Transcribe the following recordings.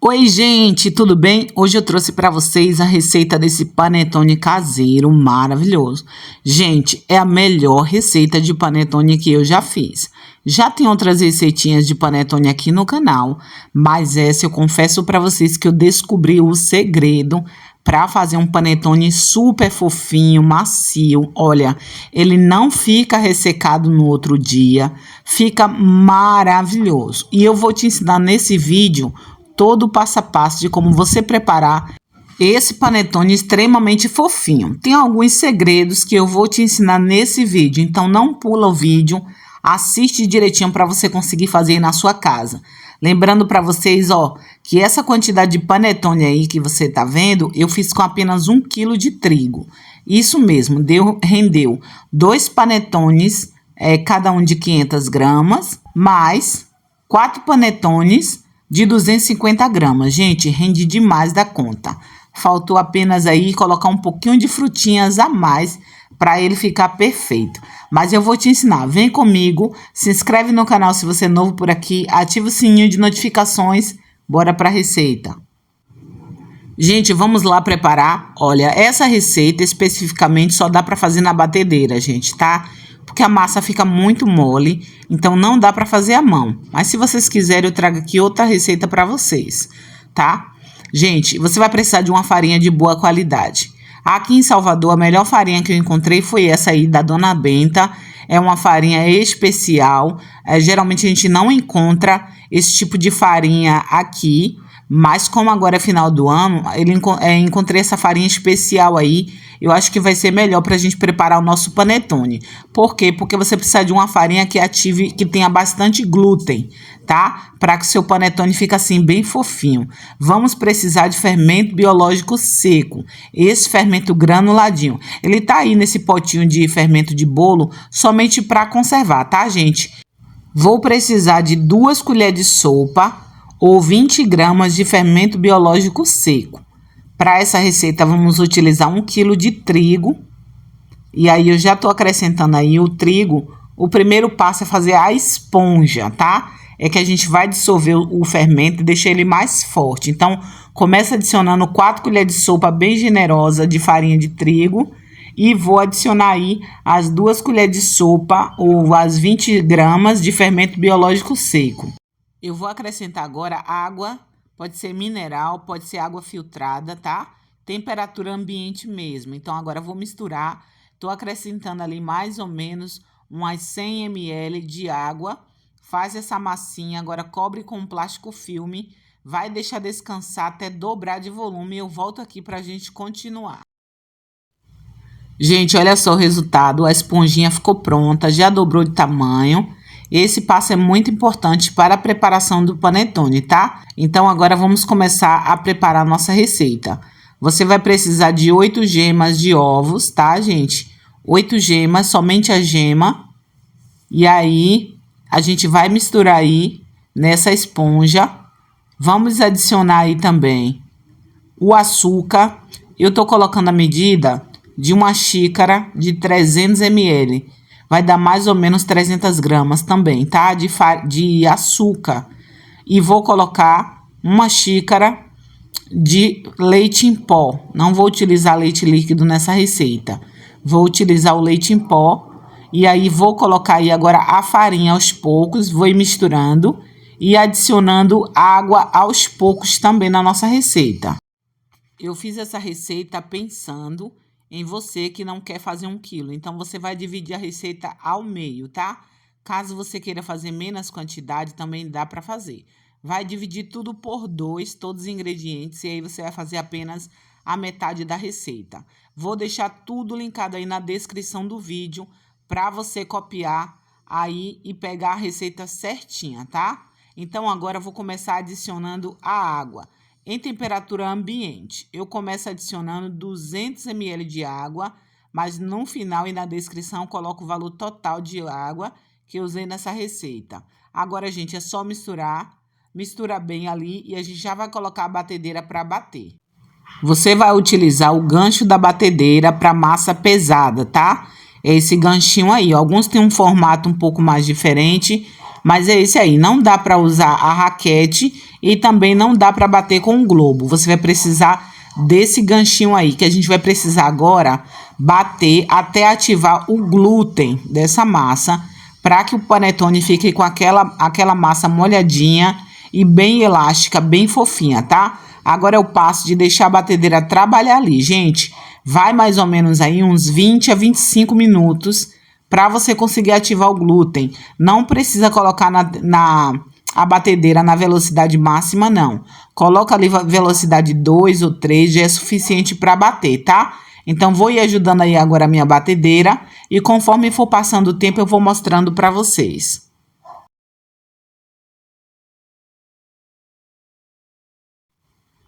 Oi, gente, tudo bem? Hoje eu trouxe para vocês a receita desse panetone caseiro maravilhoso. Gente, é a melhor receita de panetone que eu já fiz. Já tem outras receitinhas de panetone aqui no canal, mas essa eu confesso para vocês que eu descobri o segredo para fazer um panetone super fofinho, macio. Olha, ele não fica ressecado no outro dia, fica maravilhoso. E eu vou te ensinar nesse vídeo todo o passo a passo de como você preparar esse panetone extremamente fofinho. Tem alguns segredos que eu vou te ensinar nesse vídeo, então não pula o vídeo, assiste direitinho para você conseguir fazer aí na sua casa. Lembrando para vocês, ó, que essa quantidade de panetone aí que você tá vendo, eu fiz com apenas 1 quilo de trigo. Isso mesmo, rendeu 2 panetones, cada um de 500 gramas, mais 4 panetones de 250 gramas. Gente, rende demais da conta. Faltou apenas aí colocar um pouquinho de frutinhas a mais para ele ficar perfeito. Mas eu vou te ensinar. Vem comigo, se inscreve no canal se você é novo por aqui, ativa o sininho de notificações. Bora para a receita. Gente, vamos lá preparar. Olha, essa receita especificamente só dá para fazer na batedeira, gente, tá? Porque a massa fica muito mole, então não dá para fazer à mão. Mas se vocês quiserem, eu trago aqui outra receita para vocês, tá? Gente, você vai precisar de uma farinha de boa qualidade. Aqui em Salvador, a melhor farinha que eu encontrei foi essa aí da Dona Benta. É uma farinha especial. Geralmente a gente não encontra esse tipo de farinha aqui, mas como agora é final do ano, encontrei essa farinha especial aí. Eu acho que vai ser melhor para a gente preparar o nosso panetone. Por quê? Porque você precisa de uma farinha que ative, que tenha bastante glúten, tá? Para que o seu panetone fique assim bem fofinho. Vamos precisar de fermento biológico seco. Esse fermento granuladinho. Ele tá aí nesse potinho de fermento de bolo somente para conservar, tá, gente? Vou precisar de 2 colheres de sopa ou 20 gramas de fermento biológico seco. Para essa receita, vamos utilizar 1 quilo de trigo. E aí, eu já tô acrescentando aí o trigo. O primeiro passo é fazer a esponja, tá? É que a gente vai dissolver o fermento e deixar ele mais forte. Então, começa adicionando 4 colheres de sopa bem generosa de farinha de trigo. E vou adicionar aí as 2 colheres de sopa ou as 20 gramas de fermento biológico seco. Eu vou acrescentar agora água. Pode ser mineral, pode ser água filtrada, tá? Temperatura ambiente mesmo. Então, agora eu vou misturar. Tô acrescentando ali mais ou menos umas 100 ml de água. Faz essa massinha, agora cobre com plástico filme. Vai deixar descansar até dobrar de volume. E eu volto aqui pra gente continuar. Gente, olha só o resultado. A esponjinha ficou pronta, já dobrou de tamanho. Esse passo é muito importante para a preparação do panetone, tá? Então, agora vamos começar a preparar a nossa receita. Você vai precisar de 8 gemas de ovos, tá, gente? 8 gemas, somente a gema. E aí, a gente vai misturar aí nessa esponja. Vamos adicionar aí também o açúcar. Eu tô colocando a medida de uma xícara de 300 ml. Vai dar mais ou menos 300 gramas também, tá? De açúcar. E vou colocar uma xícara de leite em pó. Não vou utilizar leite líquido nessa receita. Vou utilizar o leite em pó. E aí, vou colocar aí agora a farinha aos poucos. Vou ir misturando e adicionando água aos poucos também na nossa receita. Eu fiz essa receita pensando em você que não quer fazer 1 quilo. Então, você vai dividir a receita ao meio, tá? Caso você queira fazer menos quantidade, também dá para fazer. Vai dividir tudo por 2, todos os ingredientes, e aí você vai fazer apenas a metade da receita. Vou deixar tudo linkado aí na descrição do vídeo para você copiar aí e pegar a receita certinha, tá? Então, agora eu vou começar adicionando a água. Em temperatura ambiente, eu começo adicionando 200 ml de água, mas no final e na descrição coloco o valor total de água que eu usei nessa receita. Agora, gente, é só misturar, mistura bem ali e a gente já vai colocar a batedeira para bater. Você vai utilizar o gancho da batedeira para massa pesada, tá? É esse ganchinho aí. Alguns têm um formato um pouco mais diferente, Mas é esse aí, não dá para usar a raquete e também não dá para bater com o globo. Você vai precisar desse ganchinho aí, que a gente vai precisar agora bater até ativar o glúten dessa massa, para que o panetone fique com aquela massa molhadinha e bem elástica, bem fofinha, tá? Agora é o passo de deixar a batedeira trabalhar ali, gente. Vai mais ou menos aí uns 20 a 25 minutos para você conseguir ativar o glúten. Não precisa colocar a batedeira na velocidade máxima, não. Coloca ali velocidade 2 ou 3, já é suficiente para bater, tá? Então, vou ir ajudando aí agora a minha batedeira e conforme for passando o tempo, eu vou mostrando para vocês.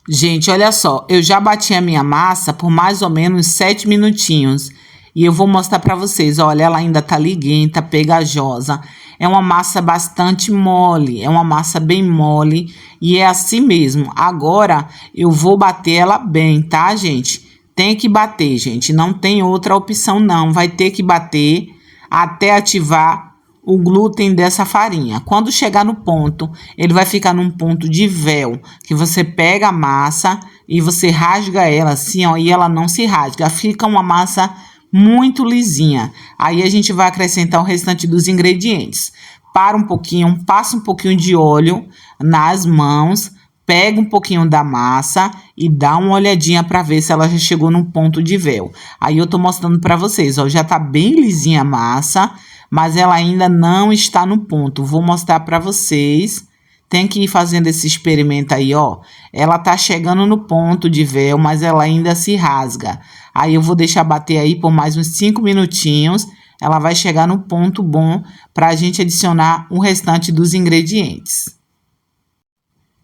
Gente, olha só, eu já bati a minha massa por mais ou menos 7 minutinhos. E eu vou mostrar para vocês, olha, ela ainda tá liguenta, pegajosa. É uma massa bastante mole, é uma massa bem mole e é assim mesmo. Agora eu vou bater ela bem, tá, gente? Tem que bater, gente, não tem outra opção não. Vai ter que bater até ativar o glúten dessa farinha. Quando chegar no ponto, ele vai ficar num ponto de véu, que você pega a massa e você rasga ela assim, ó, e ela não se rasga. Fica uma massa muito lisinha. Aí a gente vai acrescentar o restante dos ingredientes. Para um pouquinho, passa um pouquinho de óleo nas mãos, pega um pouquinho da massa e dá uma olhadinha para ver se ela já chegou num ponto de véu. Aí eu tô mostrando para vocês, ó, já tá bem lisinha a massa, mas ela ainda não está no ponto. Vou mostrar para vocês. Tem que ir fazendo esse experimento aí, ó. Ela tá chegando no ponto de véu, mas ela ainda se rasga. Aí eu vou deixar bater aí por mais uns 5 minutinhos. Ela vai chegar no ponto bom para a gente adicionar o restante dos ingredientes.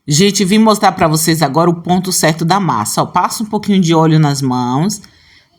Gente, vim mostrar para vocês agora o ponto certo da massa. Ó, passa um pouquinho de óleo nas mãos,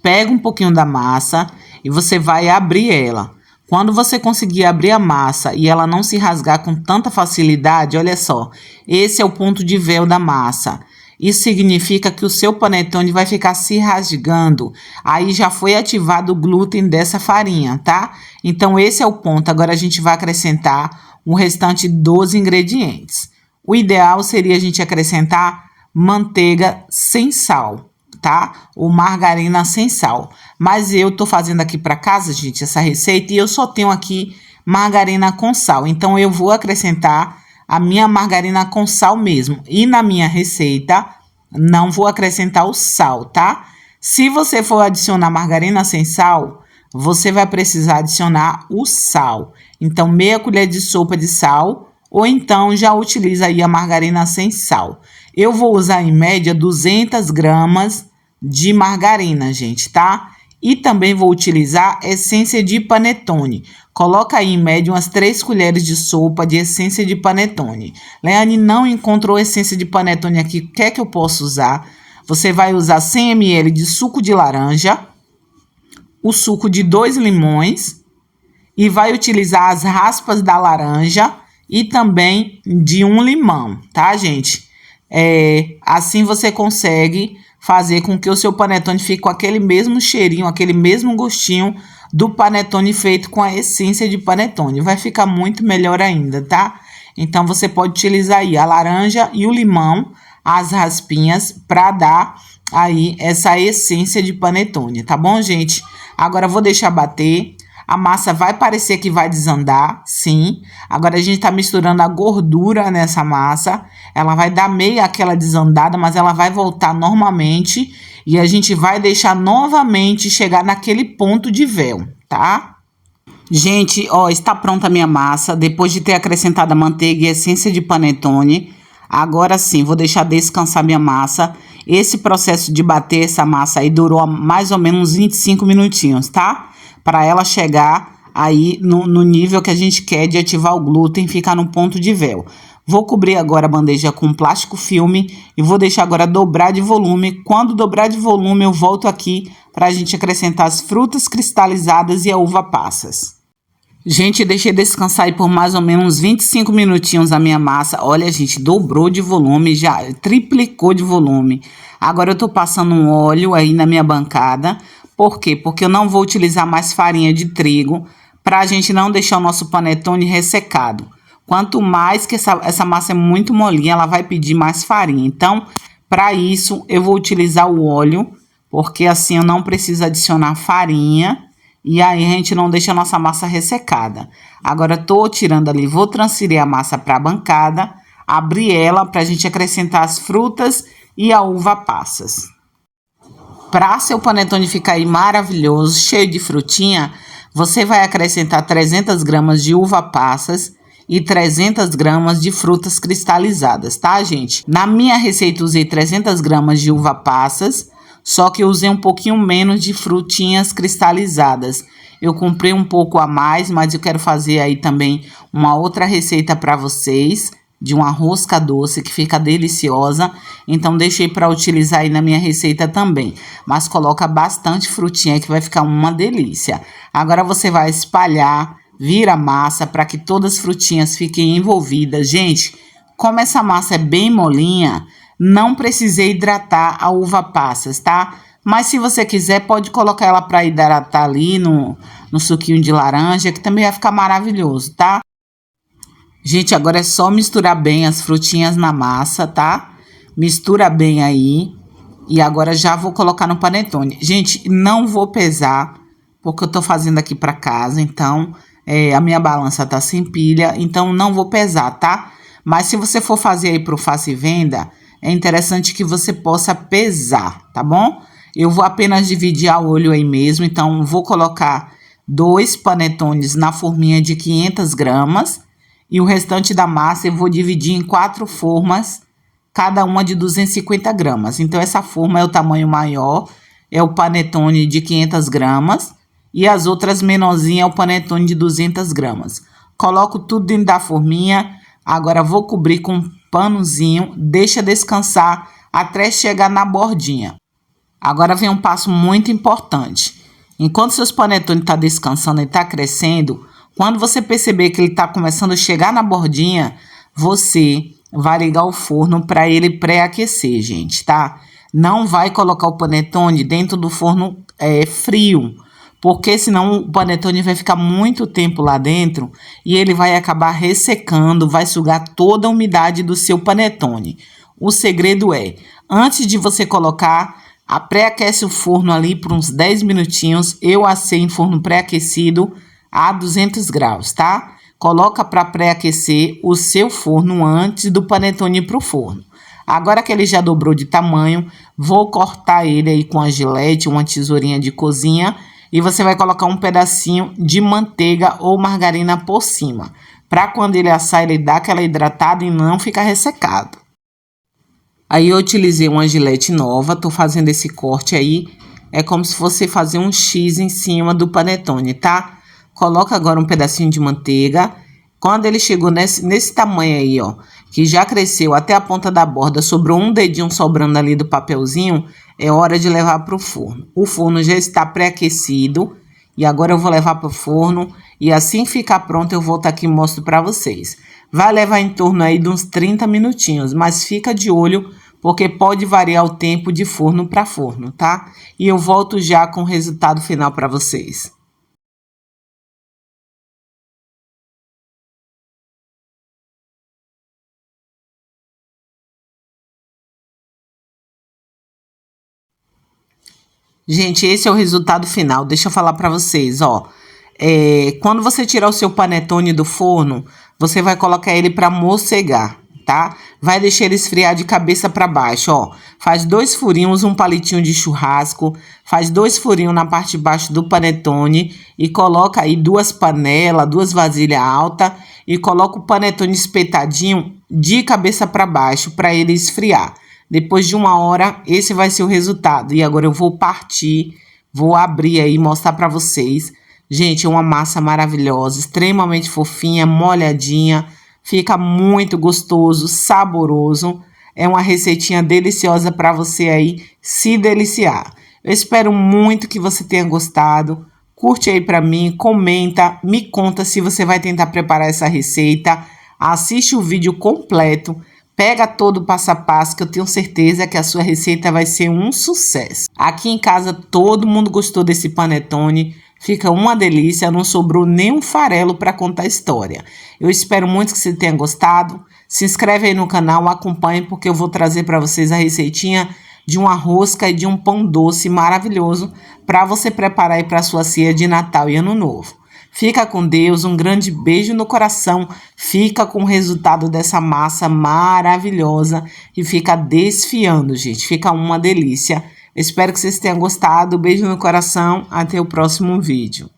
pega um pouquinho da massa e você vai abrir ela. Quando você conseguir abrir a massa e ela não se rasgar com tanta facilidade, olha só, esse é o ponto de véu da massa. Isso significa que o seu panetone vai ficar se rasgando. Aí já foi ativado o glúten dessa farinha, tá? Então, esse é o ponto. Agora, a gente vai acrescentar o restante dos ingredientes. O ideal seria a gente acrescentar manteiga sem sal, tá? Ou margarina sem sal. Mas eu tô fazendo aqui para casa, gente, essa receita, e eu só tenho aqui margarina com sal. Então, eu vou acrescentar a minha margarina com sal mesmo. E na minha receita, não vou acrescentar o sal, tá? Se você for adicionar margarina sem sal, você vai precisar adicionar o sal. Então, meia colher de sopa de sal, ou então já utiliza aí a margarina sem sal. Eu vou usar em média 200 gramas de margarina, gente, tá? E também vou utilizar essência de panetone. Coloca aí em média umas 3 colheres de sopa de essência de panetone. Leane, não encontrou essência de panetone aqui, o que é que eu posso usar? Você vai usar 100 ml de suco de laranja, o suco de 2 limões e vai utilizar as raspas da laranja e também de um limão, tá, gente? Assim você consegue fazer com que o seu panetone fique com aquele mesmo cheirinho, aquele mesmo gostinho do panetone feito com a essência de panetone. Vai ficar muito melhor ainda, tá? Então, você pode utilizar aí a laranja e o limão, as raspinhas, para dar aí essa essência de panetone, tá bom, gente? Agora, eu vou deixar bater. A massa vai parecer que vai desandar, sim. Agora, a gente tá misturando a gordura nessa massa. Ela vai dar meio aquela desandada, mas ela vai voltar normalmente. E a gente vai deixar novamente chegar naquele ponto de véu, tá? Gente, ó, está pronta a minha massa. Depois de ter acrescentado a manteiga e a essência de panetone. Agora sim, vou deixar descansar minha massa. Esse processo de bater essa massa aí durou mais ou menos 25 minutinhos, tá? Para ela chegar aí no nível que a gente quer de ativar o glúten, ficar no ponto de véu. Vou cobrir agora a bandeja com plástico filme e vou deixar agora dobrar de volume. Quando dobrar de volume, eu volto aqui para a gente acrescentar as frutas cristalizadas e a uva passas. Gente, deixei descansar aí por mais ou menos 25 minutinhos a minha massa. Olha, gente, dobrou de volume, já triplicou de volume. Agora eu tô passando um óleo aí na minha bancada. Por quê? Porque eu não vou utilizar mais farinha de trigo para a gente não deixar o nosso panetone ressecado. Quanto mais que essa massa é muito molinha, ela vai pedir mais farinha. Então, para isso, eu vou utilizar o óleo, porque assim eu não preciso adicionar farinha. E aí a gente não deixa a nossa massa ressecada. Agora, tô tirando ali, vou transferir a massa para a bancada, abrir ela para a gente acrescentar as frutas e a uva passas. Para seu panetone ficar aí maravilhoso, cheio de frutinha, você vai acrescentar 300 gramas de uva passas e 300 gramas de frutas cristalizadas, tá, gente? Na minha receita, usei 300 gramas de uva passas, só que eu usei um pouquinho menos de frutinhas cristalizadas. Eu comprei um pouco a mais, mas eu quero fazer aí também uma outra receita para vocês, de uma rosca doce que fica deliciosa. Então, deixei para utilizar aí na minha receita também. Mas coloca bastante frutinha que vai ficar uma delícia. Agora você vai espalhar, vira a massa para que todas as frutinhas fiquem envolvidas. Gente, como essa massa é bem molinha, não precisei hidratar a uva passas, tá? Mas se você quiser, pode colocar ela para hidratar ali no suquinho de laranja, que também vai ficar maravilhoso, tá? Gente, agora é só misturar bem as frutinhas na massa, tá? Mistura bem aí. E agora já vou colocar no panetone. Gente, não vou pesar, porque eu tô fazendo aqui para casa, então a minha balança tá sem pilha, então não vou pesar, tá? Mas se você for fazer aí pro Faça e Venda, é interessante que você possa pesar, tá bom? Eu vou apenas dividir a olho aí mesmo, então vou colocar 2 panetones na forminha de 500 gramas e o restante da massa eu vou dividir em 4 formas, cada uma de 250 gramas. Então, essa forma é o tamanho maior, é o panetone de 500 gramas e as outras menorzinhas é o panetone de 200 gramas. Coloco tudo dentro da forminha, agora vou cobrir com um panozinho, deixa descansar até chegar na bordinha. Agora vem um passo muito importante. Enquanto seus panetones estão descansando e está crescendo, quando você perceber que ele está começando a chegar na bordinha, você vai ligar o forno para ele pré-aquecer, gente, tá? Não vai colocar o panetone dentro do forno frio, porque senão o panetone vai ficar muito tempo lá dentro e ele vai acabar ressecando, vai sugar toda a umidade do seu panetone. O segredo é, antes de você colocar, pré-aquece o forno ali por uns 10 minutinhos. Eu assei em forno pré-aquecido a 200 graus, tá? Coloca para pré-aquecer o seu forno antes do panetone ir pro forno. Agora que ele já dobrou de tamanho, vou cortar ele aí com a gilete, uma tesourinha de cozinha, e você vai colocar um pedacinho de manteiga ou margarina por cima, para quando ele assar, ele dar aquela hidratada e não ficar ressecado. Aí eu utilizei uma gilete nova, tô fazendo esse corte aí, é como se fosse fazer um X em cima do panetone, tá? Coloca agora um pedacinho de manteiga. Quando ele chegou nesse tamanho aí, ó, que já cresceu até a ponta da borda, sobrou um dedinho sobrando ali do papelzinho, é hora de levar para o forno. O forno já está pré-aquecido e agora eu vou levar para o forno e assim que ficar pronto eu volto aqui e mostro para vocês. Vai levar em torno aí de uns 30 minutinhos, mas fica de olho porque pode variar o tempo de forno para forno, tá? E eu volto já com o resultado final para vocês. Gente, esse é o resultado final. Deixa eu falar para vocês, ó. Quando você tirar o seu panetone do forno, você vai colocar ele para mocegar, tá? Vai deixar ele esfriar de cabeça para baixo, ó. Faz 2 furinhos, um palitinho de churrasco, faz 2 furinhos na parte de baixo do panetone e coloca aí 2 panelas, 2 vasilhas altas e coloca o panetone espetadinho de cabeça para baixo para ele esfriar. Depois de 1 hora, esse vai ser o resultado. E agora eu vou partir, vou abrir aí e mostrar para vocês. Gente, é uma massa maravilhosa, extremamente fofinha, molhadinha. Fica muito gostoso, saboroso. É uma receitinha deliciosa para você aí se deliciar. Eu espero muito que você tenha gostado. Curte aí para mim, comenta, me conta se você vai tentar preparar essa receita. Assiste o vídeo completo. Pega todo o passo a passo, que eu tenho certeza que a sua receita vai ser um sucesso. Aqui em casa, todo mundo gostou desse panetone. Fica uma delícia, não sobrou nem um farelo para contar a história. Eu espero muito que você tenha gostado. Se inscreve aí no canal, acompanhe, porque eu vou trazer para vocês a receitinha de uma rosca e de um pão doce maravilhoso para você preparar aí para sua ceia de Natal e Ano Novo. Fica com Deus, um grande beijo no coração, fica com o resultado dessa massa maravilhosa e fica desfiando, gente, fica uma delícia. Espero que vocês tenham gostado, beijo no coração, até o próximo vídeo.